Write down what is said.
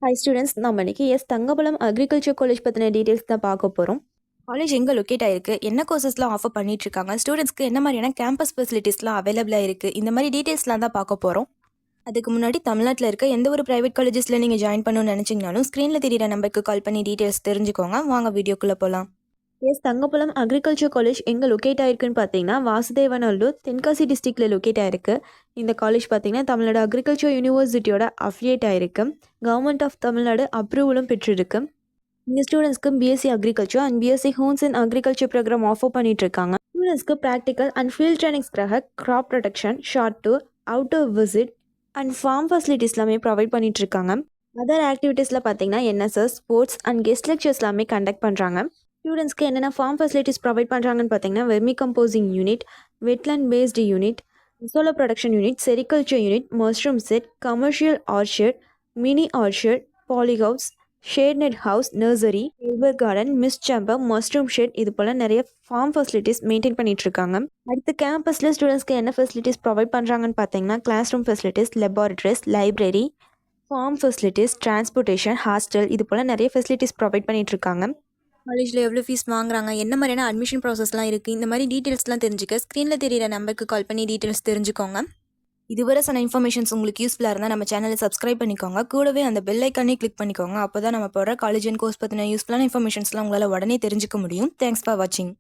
Hi students, நம்ம இன்னைக்கு தங்கபலம் agriculture college பற்றின டீட்டெயில்ஸ் தான் பார்க்க போகிறோம். காலேஜ் எங்கே லொக்கேட் ஆயிருக்கு, என்ன கோர்சஸ்லாம் ஆஃபர் பண்ணிட்டு இருக்காங்க, ஸ்டூடெண்ட்ஸ்க்கு என்ன மாதிரியான கேம்பஸ் ஃபெசிலிட்டிஸ்லாம் அவைலபிளாக இருக்குது, இந்த மாதிரி டீட்டெயில்ஸ்லாம் தான் பார்க்க போகிறோம். அதுக்கு முன்னாடி தமிழ்நாட்டில் இருக்க எந்த ஒரு ப்ரைவேட் காலேஜஸில் நீங்கள் ஜாயின் பண்ணணும்னு நினச்சிங்கனாலும் ஸ்க்ரீனில் தெரியிற நம்பருக்கு கால் பண்ணி டீட்டெயில்ஸ் தெரிஞ்சுக்கோங்க. வாங்க வீடியோக்குள்ளே போகலாம். தங்கபலம் அக்ரிகல்ச்சர் காலேஜ் எங்கே லொக்கேட் ஆயிருக்குன்னு பார்த்தீங்கன்னா வாசுதேவநல்லூர், தென்காசி டிஸ்ட்ரிக்டில் லொக்கேட் ஆயிருக்கு. இந்த காலேஜ் பார்த்தீங்கன்னா தமிழ்நாடு அக்ரிகல்ச்சர் யூனிவர்சிட்டியோட அஃபிலியேட் ஆயிருக்கு. கவர்மெண்ட் ஆஃப் தமிழ்நாடு அப்ரூவலும் பெற்றிருக்கு. இந்த ஸ்டூடெண்ட்ஸ்க்கு BSc agriculture and BSc homes and agriculture program offer பண்ணிட்டு இருக்காங்க. ஸ்டூடெண்ட்ஸ்க்கு ப்ராக்டிக்கல் அண்ட் ஃபீல்ட் ட்ரைனிங்ஸ்க்காக crop protection, short tour, outdoor visit and farm facilities எல்லாமே ப்ரொவைட் பண்ணிட்டு இருக்காங்க. அதர் ஆக்டிவிட்டீஸில் பார்த்தீங்கன்னா NSS, sports and guest lectures எல்லாமே கண்டக்ட் பண்ணுறாங்க. ஸ்டூடெண்ட்ஸ்க்கு என்னென்ன ஃபார்ம் ஃபெசிலிட்டிஸ் ப்ரொவைட் பண்ணுறாங்கன்னு பார்த்தீங்கன்னா vermicomposting unit, wetland based unit, solo production unit, sericulture unit, mushroom shed, commercial orchard, mini orchard, polyhouse, shade net house, nursery, herbal garden, mist chamber, mushroom shed, இது போல் நிறைய form facilities maintain பண்ணிட்டு இருக்காங்க. அடுத்து கேம்பஸில் ஸ்டூடெண்ட்ஸ்க்கு என்ன facilities provide பண்ணுறாங்கன்னு பார்த்தீங்கன்னா class room facilities, laboratories, library, farm facilities, transportation, hostel, இது போல் நிறைய ஃபெசிலிட்டிஸ் ப்ரொவைட் பண்ணிட்டு இருக்காங்க. காலேஜில் எவ்வளோ ஃபீஸ் வாங்குறாங்க, என்ன மாதிரியான அட்மிஷன் ப்ராசஸ்லாம் இருக்குது, இந்த மாதிரி டீட்டெயில்ஸ்லாம் தெரிஞ்சுக்க ஸ்க்ரீனில் தெரியிற நம்பருக்கு கால் பண்ணி டீட்டெயில்ஸ் தெரிஞ்சுக்கோங்க. இதுவரை சொன்ன இன்ஃபர்மேஷன்ஸ் உங்களுக்கு யூஸ்ஃபுல்லாக இருந்தால் நம்ம சேனலை சப்ஸ்கிரைப் பண்ணிக்கோங்க. கூடவே அந்த பெல் ஐக்கானே கிளிக் பண்ணிக்கோங்க. அப்போ தான் நம்ம போகிற காலேஜ் அண்ட் கோர்ஸ் பற்றின யூஸ்ஃபுல்லான இன்ஃபர்மேஷன்ஸ்லாம் உங்களால் உடனே தெரிஞ்சுக்க முடியும். தேங்க்ஸ் ஃபார் வாட்சிங்.